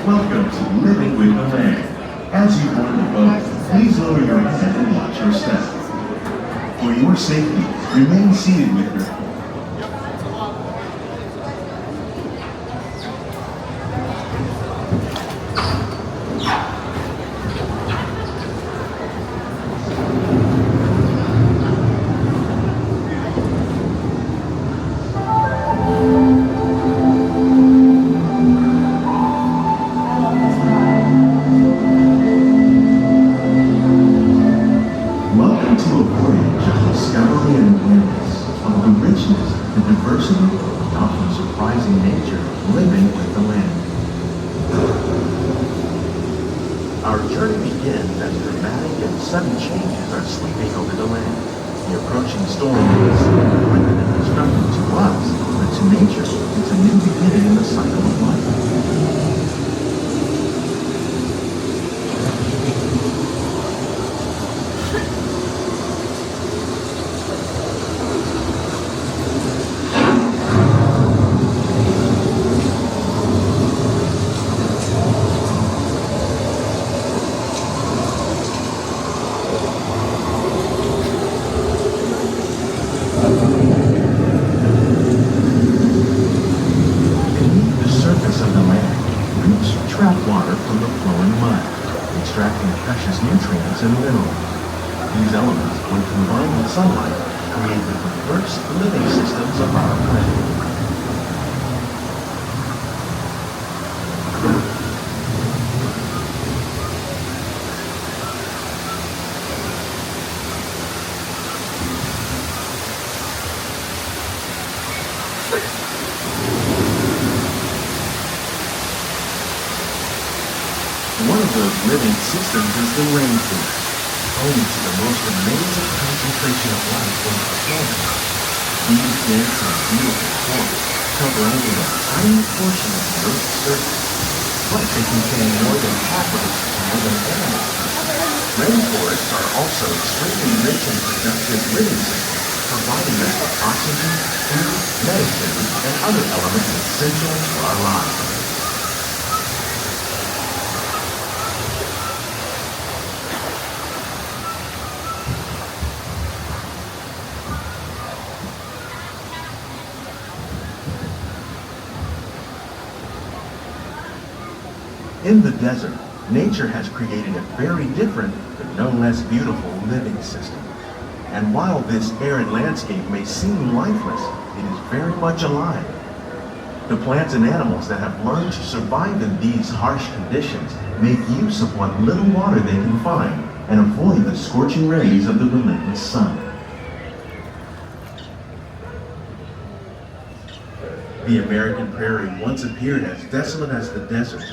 Welcome to Living with the Land. As you board the boat, please lower your head and watch your step. For your safety, remain seated with your sudden changes are sweeping over the land. The approaching storm is quicker than constructed to us, but to nature, it's a new beginning in the cycle of life. And minerals. These elements, when combined with sunlight, create the diverse living systems of our planet. One of those living systems is the rainforest, home to the most amazing concentration of life on the planet. These dense and beautiful forests cover only a tiny portion of the Earth's surface, but they contain more than half of its carbon elements. Rainforests are also extremely rich in productive living systems, providing us with oxygen, food, medicine, and other elements essential to our lives. In the desert, nature has created a very different, but no less beautiful living system. And while this arid landscape may seem lifeless, it is very much alive. The plants and animals that have learned to survive in these harsh conditions make use of what little water they can find and avoid the scorching rays of the relentless sun. The American prairie once appeared as desolate as the desert.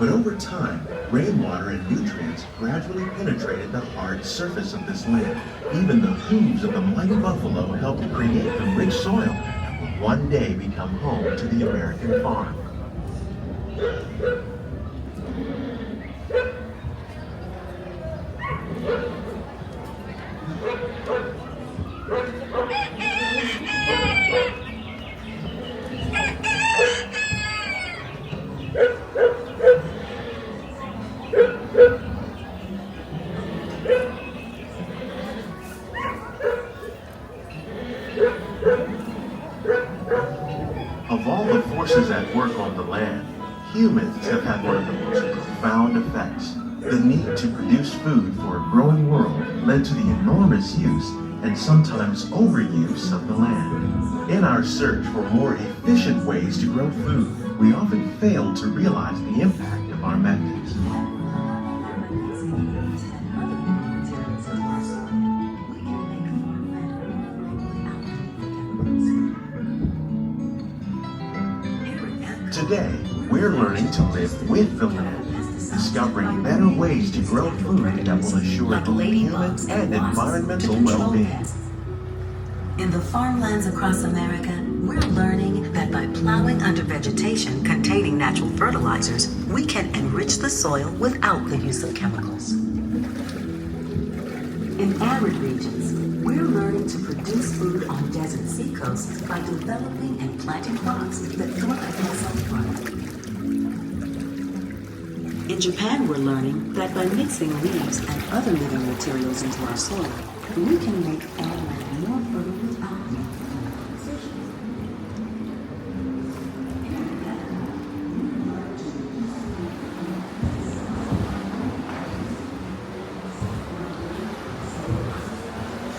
But over time, rainwater and nutrients gradually penetrated the hard surface of this land. Even the hooves of the mighty buffalo helped create the rich soil that will one day become home to the American farm. Of all the forces at work on the land, humans have had one of the most profound effects. The need to produce food for a growing world led to the enormous use and sometimes overuse of the land. In our search for more efficient ways to grow food, we often fail to realize the impact of our methods. Today, we're learning to live with the land, discovering better ways to grow food that will assure both human and environmental well-being. In the farmlands across America, we're learning that by plowing under vegetation containing natural fertilizers, we can enrich the soil without the use of chemicals. In arid regions, we're learning to produce food on desert seacoasts by developing and planting crops that thrive in the sun climate. Japan, we're learning that by mixing leaves and other living materials into our soil, we can make farmland more fertile without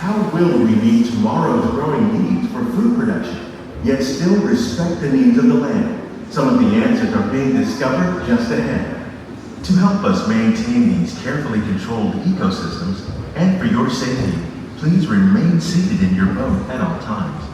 How will we meet tomorrow's growing needs for food production, yet still respect the needs of the land? Some of the answers are being discovered just ahead. To help us maintain these carefully controlled ecosystems, and for your safety, please remain seated in your boat at all times.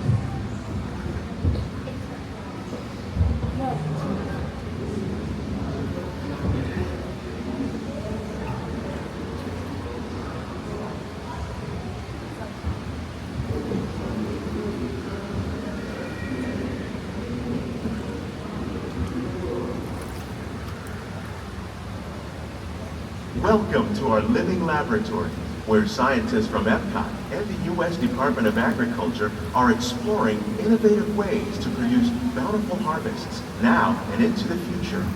Welcome to our living laboratory, where scientists from Epcot and the U.S. Department of Agriculture are exploring innovative ways to produce bountiful harvests now and into the future.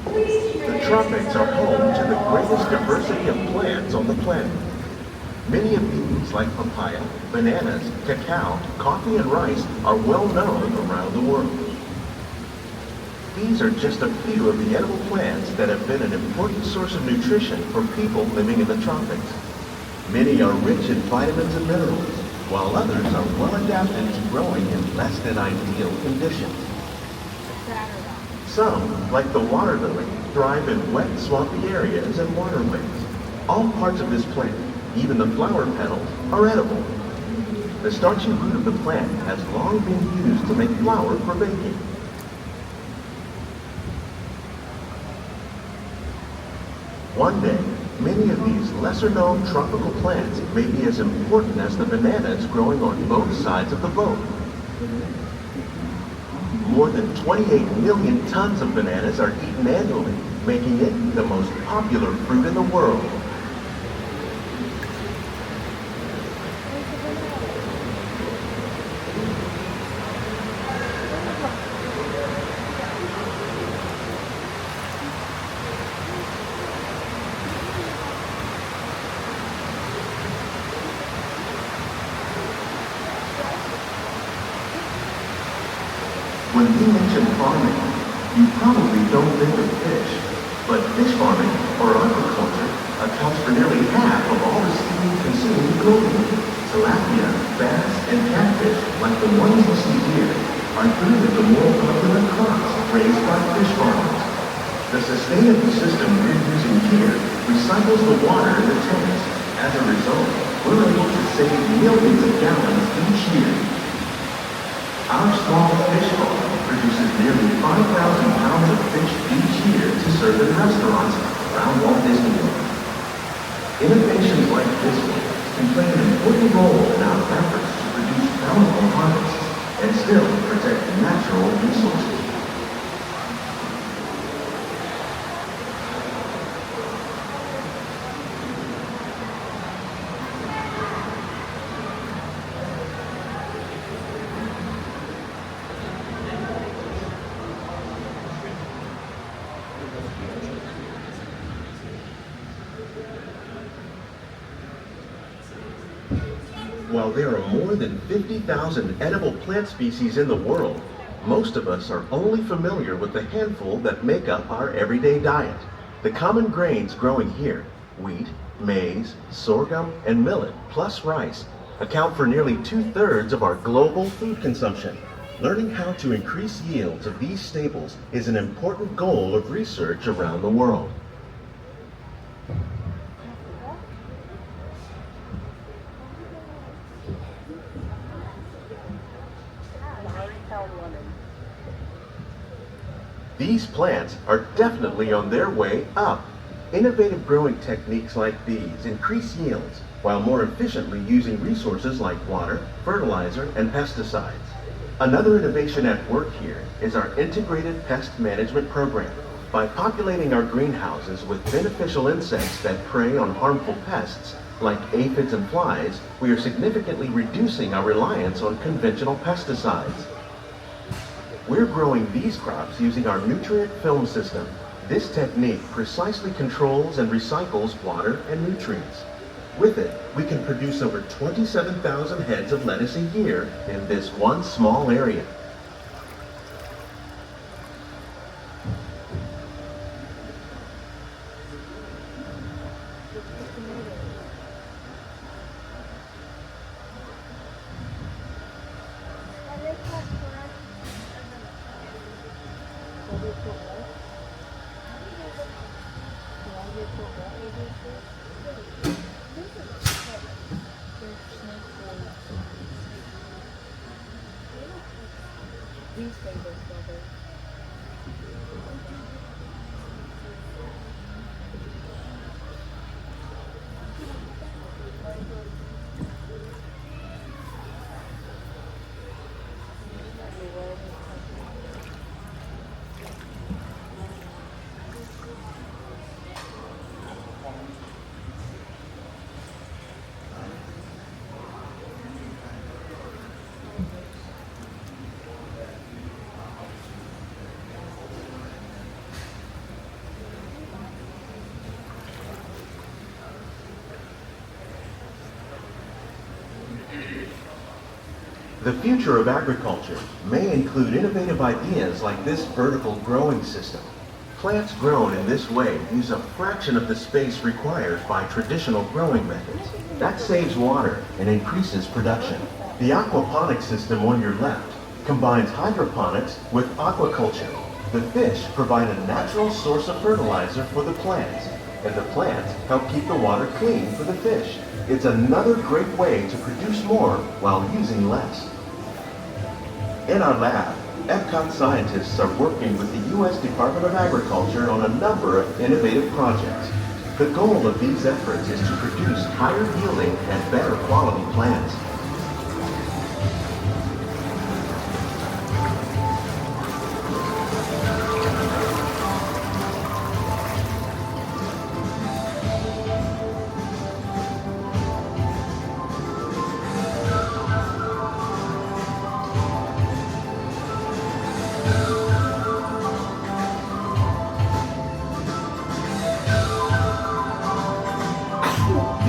The tropics are home to the greatest diversity of plants on the planet. Many of these, like papaya, bananas, cacao, coffee, and rice, are well known around the world. These are just a few of the edible plants that have been an important source of nutrition for people living in the tropics. Many are rich in vitamins and minerals, while others are well adapted to growing in less than ideal conditions. Some, like the water lily, thrive in wet, swampy areas and waterways. All parts of this plant, even the flower petals, are edible. The starchy root of the plant has long been used to make flour for baking. One day, many of these lesser-known tropical plants may be as important as the bananas growing on both sides of the boat. More than 28 million tons of bananas are eaten annually, making it the most popular fruit in the world. When we mention farming, you probably don't think of fish, but fish farming, or aquaculture, accounts for nearly half of all the seafood consumed globally. Tilapia, bass, and catfish, like the ones you see here, are three of the more popular crops raised by fish farmers. The sustainable system we're using here recycles the water in the tanks. As a result, we're able to save millions of gallons each year. Our small fish farm produces nearly 5,000 pounds of fish each year to serve in restaurants around Walt Disney World. Innovations like this one can play an important role in our efforts to produce bountiful harvests and still protect natural resources. While there are more than 50,000 edible plant species in the world, most of us are only familiar with the handful that make up our everyday diet. The common grains growing here, wheat, maize, sorghum, and millet, plus rice, account for nearly 2/3 of our global food consumption. Learning how to increase yields of these staples is an important goal of research around the world. These plants are definitely on their way up. Innovative growing techniques like these increase yields while more efficiently using resources like water, fertilizer, and pesticides. Another innovation at work here is our integrated pest management program. By populating our greenhouses with beneficial insects that prey on harmful pests, like aphids and flies, we are significantly reducing our reliance on conventional pesticides. We're growing these crops using our nutrient film system. This technique precisely controls and recycles water and nutrients. With it, we can produce over 27,000 heads of lettuce a year in this one small area. The future of agriculture may include innovative ideas like this vertical growing system. Plants grown in this way use a fraction of the space required by traditional growing methods. That saves water and increases production. The aquaponic system on your left combines hydroponics with aquaculture. The fish provide a natural source of fertilizer for the plants, and the plants help keep the water clean for the fish. It's another great way to produce more while using less. In our lab, Epcot scientists are working with the U.S. Department of Agriculture on a number of innovative projects. The goal of these efforts is to produce higher yielding and better quality plants.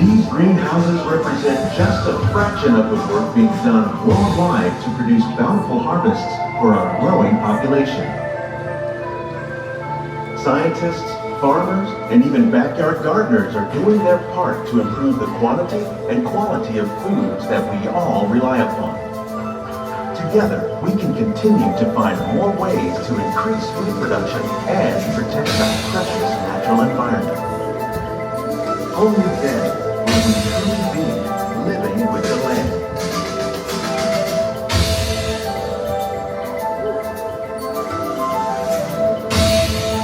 These greenhouses represent just a fraction of the work being done worldwide to produce bountiful harvests for our growing population. Scientists, farmers, and even backyard gardeners are doing their part to improve the quantity and quality of foods that we all rely upon. Together, we can continue to find more ways to increase food production and protect our precious natural environment. Only then will we truly be living with the land.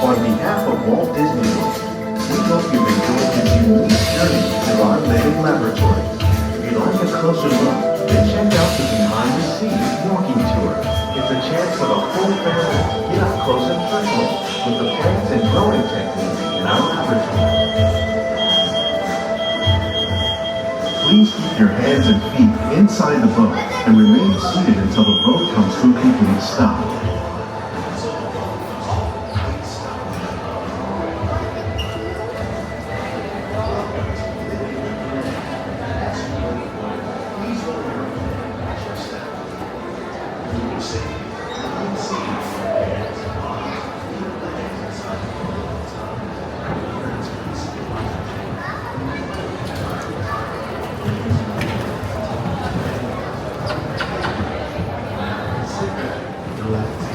On behalf of Walt Disney World, we hope you've enjoyed this unique journey through our living laboratory. If you'd like a closer look, then check out the Behind the Scenes walking tour. It's a chance for the whole family to get up close and personal with the plants and growing techniques in our laboratory. Please keep your hands and feet inside the boat and remain seated until the boat comes to a complete stop. Relax.